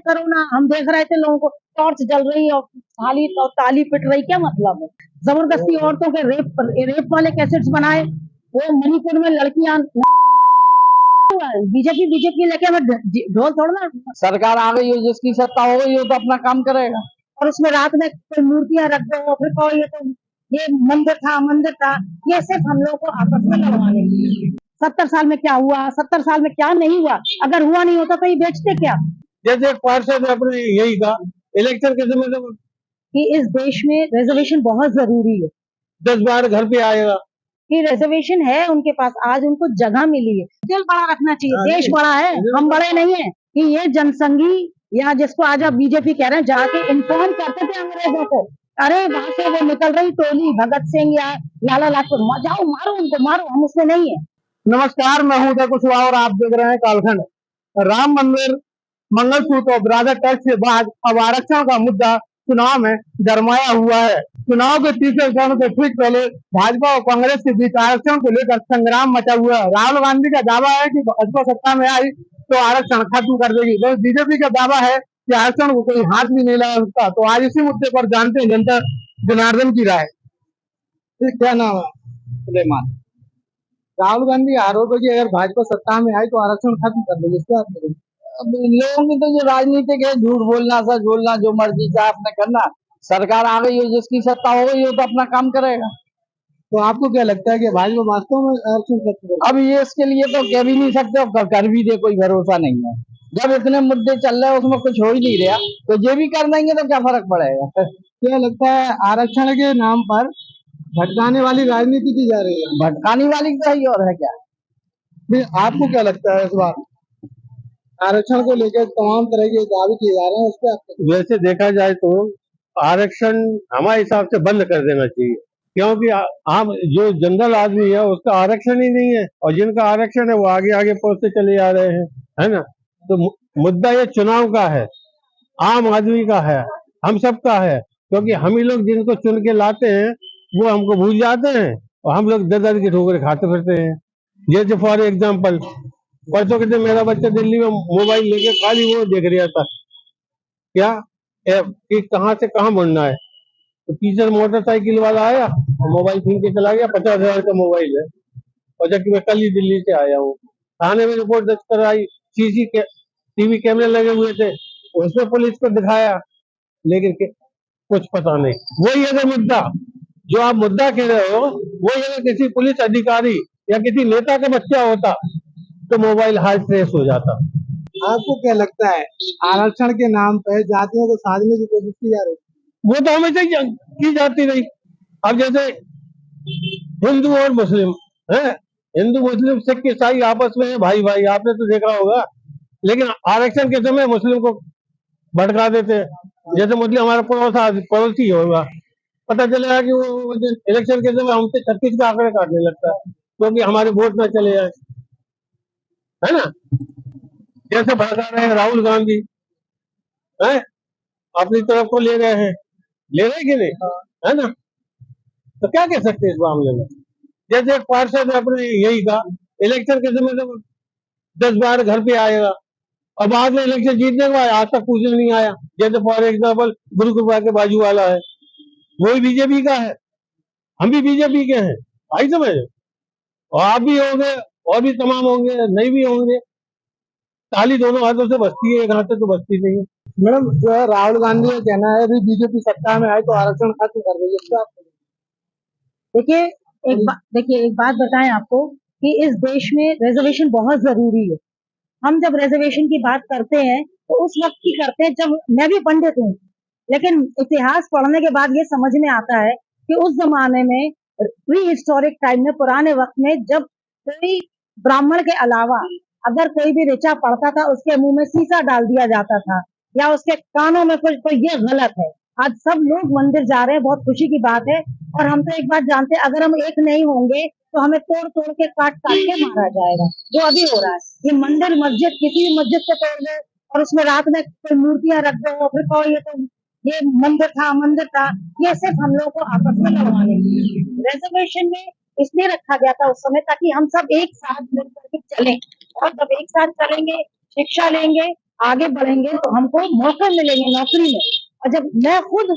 करो ना, हम देख रहे थे लोगों को टॉर्च जल रही और ताली पिट रही, क्या मतलब है? जबरदस्ती औरतों के रेप वाले कैसेट्स बनाए, वो मणिपुर में लड़कियां बीजेपी बीजेपी लेके हमें ढोल थोड़ा ना। सरकार आ गई हो, जिसकी सत्ता हो गई हो तो अपना काम करेगा। और उसमें रात में कोई मूर्तियां रख दो, फिर कहो ये मंदिर था, ये सिर्फ हम लोग को आपस में लड़वाने के लिए। 70 साल में क्या हुआ, 70 साल में क्या नहीं हुआ, अगर हुआ नहीं होता तो ये बेचते क्या? जैसे एक पार्षद ने अपने यही कहा इलेक्शन के समय तो कि इस देश में रिजर्वेशन बहुत जरूरी है, 10 बार घर पे आएगा कि रिजर्वेशन है उनके पास, आज उनको जगह मिली है। दिल बड़ा रखना चाहिए, देश बड़ा है, हम बड़े नहीं है। कि ये जनसंघी या जिसको आज आप बीजेपी कह रहे हैं, जाके इन्फॉर्म करते थे अंग्रेजों को, अरे वहां से वो निकल रही टोली भगत सिंह या लाला लाजपत, जाओ मारो उनको, मारो, हम उसमें नहीं है। नमस्कार, मैं हूं कुशवाहा और आप देख रहे हैं कालखंड। राम मंदिर, मंगलसूत्र और बिरादर टैक्स के बाद अब आरक्षण का मुद्दा चुनाव में गरमाया हुआ है। चुनाव के तीसरे चरण से ठीक पहले भाजपा और कांग्रेस के बीच आरक्षण को लेकर संग्राम मचा हुआ है। राहुल गांधी का दावा है कि भाजपा सत्ता में आई तो आरक्षण खत्म कर देगी, तो बीजेपी का दावा है कि आरक्षण को कोई हाथ भी नहीं लगा सकता। तो आज इसी मुद्दे पर जानते हैं जनता जनार्दन की राय। क्या नाम है? सुलेमान। राहुल गांधी आरोप है कि अगर भाजपा सत्ता में आई तो आरक्षण खत्म कर देगी, इसका अब लोगों की तो ये राजनीतिक है, झूठ बोलना, सच बोलना, जो मर्जी चाहे अपने करना। सरकार आ गई हो, जिसकी सत्ता हो गई हो तो अपना काम करेगा। तो आपको क्या लगता है कि भाजपा वास्तव में आरक्षण खत्म करेगी? अब ये इसके लिए तो कह भी नहीं सकते और कर भी दे, कोई भरोसा नहीं है। जब इतने मुद्दे चल रहे हैं उसमें कुछ हो ही नहीं रहा, तो ये भी कर देंगे तो क्या फर्क पड़ेगा। क्या लगता है आरक्षण के नाम पर भटकाने वाली राजनीति की जा रही है? भटकाने वाली तो ही और है क्या। आपको क्या लगता है इस बार आरक्षण को लेकर तमाम तरह के दावे किए जा रहे हैं, उस पर? वैसे देखा जाए तो आरक्षण हमारे हिसाब से बंद कर देना चाहिए, क्योंकि आम जो जनरल आदमी है उसका आरक्षण ही नहीं है, और जिनका आरक्षण है वो आगे आगे पहुंचते चले जा रहे हैं, है ना। तो मुद्दा ये चुनाव का है, आम आदमी का है, हम सबका है, क्योंकि हम ही लोग जिनको चुन के लाते हैं वो हमको भूल जाते हैं और हम लोग दर दर की ठोकरें खाते फिरते हैं। जैसे फॉर एग्जाम्पल परसों के दिन मेरा बच्चा दिल्ली में मोबाइल लेके खाली वो देख रहा था, क्या कि कहाँ से कहाँ मुड़ना है। तो टीचर मोटरसाइकिल वाला आया और मोबाइल छीन के चला गया, 50,000 का मोबाइल है, और जबकि मैं कल ही दिल्ली से आया हूँ। थाने में रिपोर्ट दर्ज कराई, टीवी कैमरे लगे हुए थे, उसमें पुलिस को दिखाया, लेकिन कुछ पता नहीं। वही अगर मुद्दा जो आप मुद्दा कह रहे हो, वही अगर किसी पुलिस अधिकारी या किसी नेता का बच्चा होता तो मोबाइल हार्ट ट्रेस हो जाता। आपको क्या लगता है आरक्षण के नाम पर जातियों को साधने की कोशिश की जा रही है? वो तो हमेशा ही की जाती रही। अब जैसे हिंदू और मुस्लिम है, हिंदू मुस्लिम सिख ईसाई आपस में है भाई भाई, आपने तो देखा होगा, लेकिन आरक्षण के समय मुस्लिम को भड़का देते हैं। जैसे मुस्लिम हमारा पड़ोसी होगा, पता चलेगा कि वो इलेक्शन के समय हमसे 36 का आंकड़े काटने लगता है, क्योंकि हमारे वोट ना चले जाए, है ना। जैसे भड़का रहे हैं राहुल गांधी, है अपनी तरफ को ले रहे हैं, ले रहे कि नहीं, है ना। तो क्या कह सकते हैं इस मामले में। जैसे एक पार्षद ने अपने यही कहा इलेक्शन के समय तो 10 बार घर पे आएगा और बाद में इलेक्शन जीतने के बाद आज तक पूछने नहीं आया। जैसे फॉर एग्जाम्पल गुरु कृपा के बाजू वाला है, वो भी बीजेपी का है, हम भी बीजेपी के हैं, आई समझ। और आप भी होंगे और भी तमाम होंगे, नहीं भी होंगे। ताली दोनों हाथों से बजती है, एक हाथ से तो बजती नहीं है। मैडम जो है राहुल गांधी का कहना है अभी बीजेपी सत्ता में आए तो आरक्षण खत्म कर देगी, इसका देखिए एक बात बताएं आपको कि इस देश में रिजर्वेशन बहुत जरूरी है। हम जब रिजर्वेशन की बात करते हैं तो उस वक्त की करते हैं जब, मैं भी पंडित हूँ, लेकिन इतिहास पढ़ने के बाद ये समझ में आता है कि उस जमाने में, प्री हिस्टोरिक टाइम में, पुराने वक्त में, जब कोई ब्राह्मण के अलावा अगर कोई भी ऋचा पढ़ता था उसके मुंह में सीसा डाल दिया जाता था या उसके कानों में कुछ, तो ये गलत है। आज सब लोग मंदिर जा रहे हैं, बहुत खुशी की बात है। और हम तो एक बात जानते हैं, अगर हम एक नहीं होंगे तो हमें तोड़ तोड़ के काट काट के मारा जाएगा, जो अभी हो रहा है। ये मंदिर मस्जिद, किसी भी मस्जिद को तोड़ दो और उसमें रात में कोई मूर्तियां रख दो, फिर कहो ये मंदिर था, ये सिर्फ हम लोग को आपस में लड़वाने के लिए। रिजर्वेशन में इसलिए रखा गया था उस समय ताकि हम सब एक साथ मिलकर के चलें, और जब एक साथ चलेंगे, शिक्षा लेंगे, आगे बढ़ेंगे तो हमको मौके मिलेंगे नौकरी में। और जब मैं खुद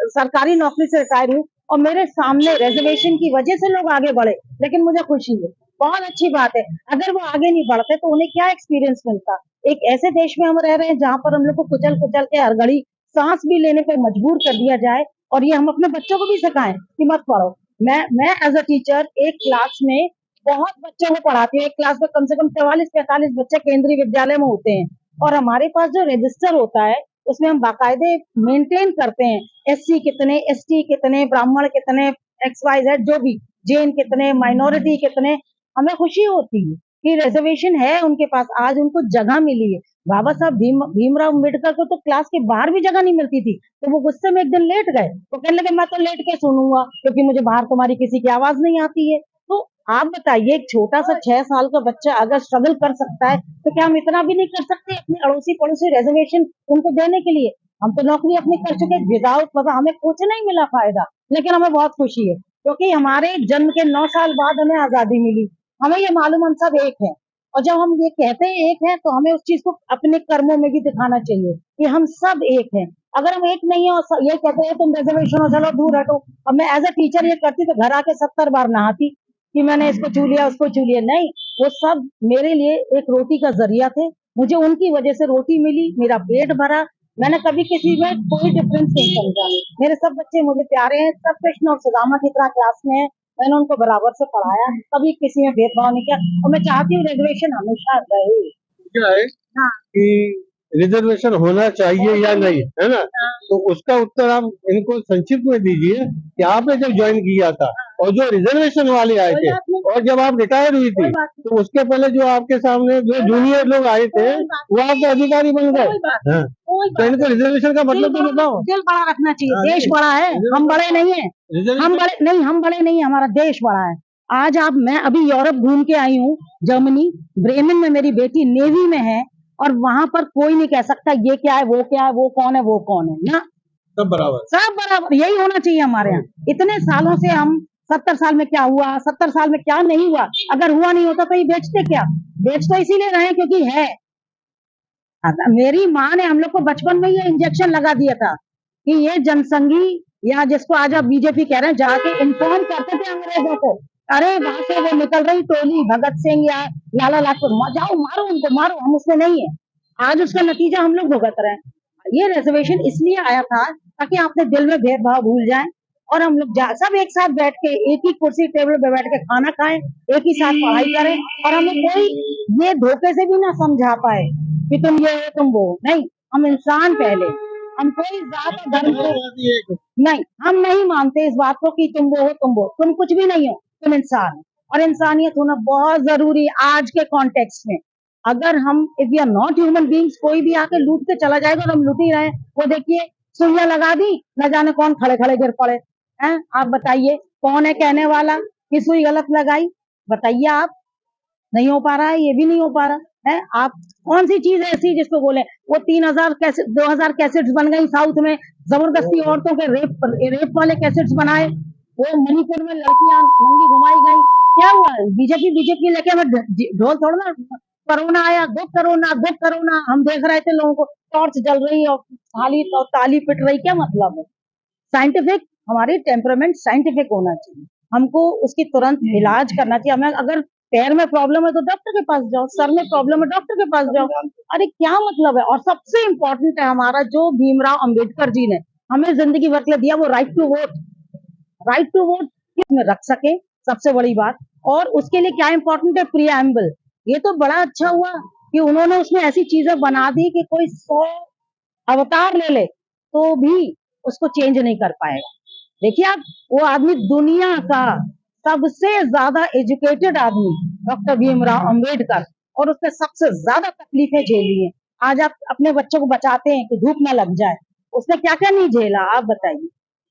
सरकारी नौकरी से रिटायर हूँ और मेरे सामने रिजर्वेशन की वजह से लोग आगे बढ़े, लेकिन मुझे खुशी है, बहुत अच्छी बात है। अगर वो आगे नहीं बढ़ते तो उन्हें क्या एक्सपीरियंस मिलता। एक ऐसे देश में हम रह रहे हैं जहाँ पर हम लोग को कुचल कुचल के हर घड़ी सांस भी लेने पे मजबूर कर दिया जाए, और ये हम अपने बच्चों को भी सिखाएं कि मत पढ़ो। मैं एज अ टीचर एक क्लास में बहुत बच्चों को पढ़ाती हूँ। एक क्लास में कम से कम 44-45 बच्चे केंद्रीय विद्यालय में होते हैं, और हमारे पास जो रजिस्टर होता है उसमें हम बाकायदे मेंटेन करते हैं, एससी कितने, एसटी कितने, ब्राह्मण कितने, XYZ जो भी, जैन कितने, माइनॉरिटी कितने। हमें खुशी होती है कि रिजर्वेशन है उनके पास, आज उनको जगह मिली है। बाबा साहब भीमराव अम्बेडकर को तो क्लास के बाहर भी जगह नहीं मिलती थी, तो वो गुस्से में एक दिन लेट गए, तो कहने लगे मैं तो लेट के सुनूंगा क्योंकि मुझे बाहर तुम्हारी किसी की आवाज नहीं आती है। तो आप बताइए, एक छोटा सा 6 साल का बच्चा अगर स्ट्रगल कर सकता है तो क्या हम इतना भी नहीं कर सकते अपने अड़ोसी पड़ोसी रिजर्वेशन उनको देने के लिए। हम तो नौकरी अपनी कर चुके, विदाउट मतलब हमें कुछ नहीं मिला फायदा, लेकिन हमें बहुत खुशी है क्योंकि हमारे जन्म के 9 साल बाद हमें आजादी मिली। हमें ये मालूम हम सब एक है, और जब हम ये कहते हैं एक है तो हमें उस चीज को अपने कर्मों में भी दिखाना चाहिए कि हम सब एक हैं। अगर हम एक नहीं है और ये कहते हैं तुम रिजर्वेशन हो चलो दूर हटो, अब मैं एज अ टीचर ये करती तो घर आके 70 बार नहाती कि मैंने इसको छू लिया उसको छू लिया। नहीं, वो सब मेरे लिए एक रोटी का जरिया थे, मुझे उनकी वजह से रोटी मिली, मेरा पेट भरा। मैंने कभी किसी में कोई डिफरेंस नहीं समझा। मेरे सब बच्चे मुझे प्यारे हैं, सब कृष्ण और सुदामा की तरह क्लास में है, मैंने उनको बराबर से पढ़ाया, कभी किसी में भेदभाव नहीं किया, और मैं चाहती हूँ रिजर्वेशन हमेशा रहे। क्या है हाँ कि रिजर्वेशन होना चाहिए या नहीं, है ना? हाँ तो उसका उत्तर आप इनको संक्षिप्त में दीजिए कि आपने जब ज्वाइन किया था और जो रिजर्वेशन वाले आए कोई थे, बात नहीं, और जब आप रिटायर हुई कोई थी, बात नहीं, तो उसके पहले जो आपके सामने जो जूनियर लोग आए थे कोई बात वो आपके अधिकारी बन गए। कोई बात हाँ, कोई तो बात इनको रिजर्वेशन का दिल मतलब तो बड़ा बताओ। दिल बड़ा रखना चाहिए, हाँ, देश नहीं, बड़ा है, हम बड़े नहीं है। हम रिजर्वेशन बड़े नहीं, हम बड़े नहीं, हमारा देश बड़ा है। आज आप, मैं अभी यूरोप घूम के आई हूँ, जर्मनी, ब्रेमेन में मेरी बेटी नेवी में है, और वहां पर कोई नहीं कह सकता ये क्या है, वो क्या है, वो कौन है, वो कौन है ना। सब बराबर। सब बराबर, यही होना चाहिए हमारे यहाँ। इतने सालों से हम 70 साल में क्या हुआ, 70 साल में क्या नहीं हुआ, अगर हुआ नहीं होता तो ये बेचते क्या। बेच तो इसीलिए रहे हैं क्योंकि है। मेरी माँ ने हम लोग को बचपन में ये इंजेक्शन लगा दिया था कि ये जनसंघी, या जिसको आज आप बीजेपी कह रहे हैं, जाके इन्फॉर्म करते थे अंग्रेजों को, अरे वहां से वो निकल रही टोली भगत सिंह या लाला लाजपत, जाओ मारो उनको, मारो, हम उसमें नहीं है। आज उसका नतीजा हम लोग भुगत रहे हैं। ये रिजर्वेशन इसलिए आया था ताकि अपने दिल में भेदभाव भूल जाएं, और हम लोग सब एक साथ बैठ के एक ही कुर्सी टेबल पे बैठ के खाना खाएं, एक ही साथ पढ़ाई करें, और हमें कोई ये धोखे से भी ना समझा पाए कि तुम ये हो तुम वो। नहीं, हम इंसान पहले, हम कोई जात धर्म को नहीं, हम नहीं मानते इस बात को कि तुम वो हो तुम वो, तुम कुछ भी नहीं हो, तुम इंसान हो। और इंसानियत होना बहुत जरूरी है आज के कॉन्टेक्स्ट में। अगर हम, if we are not human beings, कोई भी आके लूट के चला जाएगा और हम लूट ही रहे, वो देखिए सुइयां लगा दी, न जाने कौन खड़े खड़े गिर पड़े हैं। आप बताइए कौन है कहने वाला कि सुई गलत लगाई, बताइए आप। नहीं हो पा रहा है, ये भी नहीं हो पा रहा है। आप कौन सी चीज ऐसी जिसको बोले, वो 3000 कैसेट 2000 कैसेट्स बन गई साउथ में, जबरदस्ती औरतों के रेप वाले कैसेट्स बनाए, वो मणिपुर में लड़कियां नंगी घुमाई गई, क्या हुआ। बीजेपी बीजेपी लेके हमें ढोल थोड़ा ना। कोरोना आया, दुख कोरोना, दुख कोरोना, हम देख रहे थे लोगों को टॉर्च जल रही और ताली पिट रही, क्या मतलब है। साइंटिफिक, हमारी टेम्परामेंट साइंटिफिक होना चाहिए, हमको उसकी तुरंत इलाज करना चाहिए। हमें अगर पैर में प्रॉब्लम है तो डॉक्टर के पास जाओ, सर में प्रॉब्लम है डॉक्टर के पास जाओ, अरे क्या मतलब है। और सबसे इम्पोर्टेंट है हमारा, जो भीमराव अंबेडकर जी ने हमें जिंदगी भर के लिए दिया, वो right to vote. Right to vote किसमें रख सके, सबसे बड़ी बात। और उसके लिए क्या इंपॉर्टेंट है, प्रिएम्बल। ये तो बड़ा अच्छा हुआ कि उन्होंने उसमें ऐसी चीजें बना दी कि कोई 100 अवतार ले ले तो भी उसको चेंज नहीं कर पाएगा। देखिए आप, वो आदमी दुनिया का सबसे ज्यादा एजुकेटेड आदमी डॉक्टर भीमराव अंबेडकर, और उसने सबसे ज्यादा तकलीफें झेली हैं। आज आप अपने बच्चों को बचाते हैं कि धूप ना लग जाए, उसने क्या क्या नहीं झेला, आप बताइए।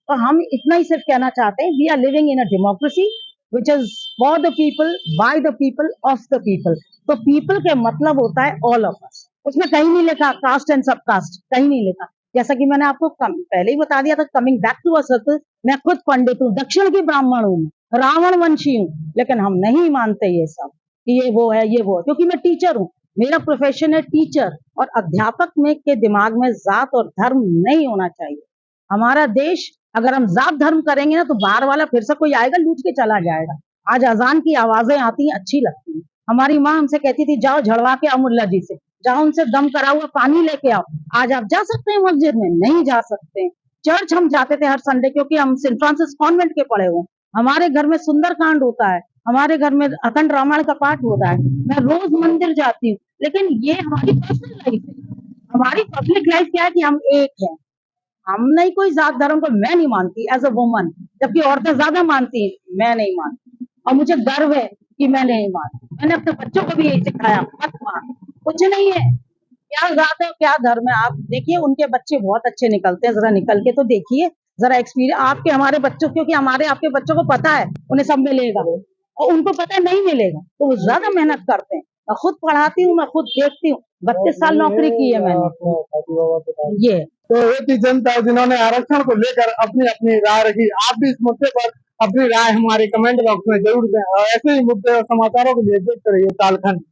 तो हम इतना ही सिर्फ कहना चाहते हैं, we are living in a democracy which is for the people, by the people, of the people. तो पीपल के मतलब होता है ऑल ऑफ अस, उसमें कहीं नहीं लिखा कास्ट एंड सब कास्ट, कहीं नहीं लिखा। जैसा कि मैंने आपको पहले ही बता दिया था, coming back to a circle, मैं खुद पंडित हूँ, दक्षिण की ब्राह्मण हूँ, रावण वंशी हूँ, लेकिन हम नहीं मानते ये सब कि ये वो है ये वो है, क्योंकि मैं टीचर हूँ। मेरा प्रोफेशन है टीचर, और अध्यापक में के दिमाग में जात और धर्म नहीं होना चाहिए। हमारा देश, अगर हम जात धर्म करेंगे ना तो बाहर वाला फिर से कोई आएगा लूट के चला जाएगा। आज अजान की आवाजें आती हैं, अच्छी लगती हैं। हमारी माँ हमसे कहती थी जाओ झड़वा के आओ मुल्ला जी से, जाओ उनसे दम करा हुआ पानी लेके आओ। आज आप जा सकते हैं मस्जिद में? नहीं जा सकते। चर्च हम जाते थे हर संडे, क्योंकि हम सेंट फ्रांसिस कॉन्वेंट के पढ़े हुए। हमारे घर में सुंदरकांड होता है, हमारे घर में अखंड रामायण का पाठ होता है, मैं रोज मंदिर जाती हूँ। लेकिन ये हमारी पर्सनल लाइफ है। हमारी पब्लिक लाइफ क्या है कि हम एक हैं। हम नहीं कोई जात धर्म को, मैं नहीं मानती एज अ वुमन, जबकि औरतें ज्यादा मानती हैं, मैं नहीं मानती। और मुझे गर्व है कि मैं नहीं मानती। मैंने अपने बच्चों को भी यही सिखाया, मत मान, कुछ नहीं है। क्या जात है क्या धर्म है, आप देखिए उनके बच्चे बहुत अच्छे निकलते हैं, जरा निकल के तो देखिए, जरा एक्सपीरियंस आपके हमारे बच्चों, क्योंकि हमारे आपके बच्चों को पता है उन्हें सब मिलेगा, और उनको पता है नहीं मिलेगा, तो वो ज्यादा मेहनत करते हैं। मैं खुद पढ़ाती हूँ, मैं खुद देखती हूँ, 32 साल नौकरी की है मैंने। ये तो ये थी जनता जिन्होंने आरक्षण को लेकर अपनी अपनी राय रखी। आप भी इस मुद्दे पर अपनी राय हमारे कमेंट बॉक्स में जरूर दें, और ऐसे ही मुद्दे और समाचारों के लिए देखते रहिए कालखंड।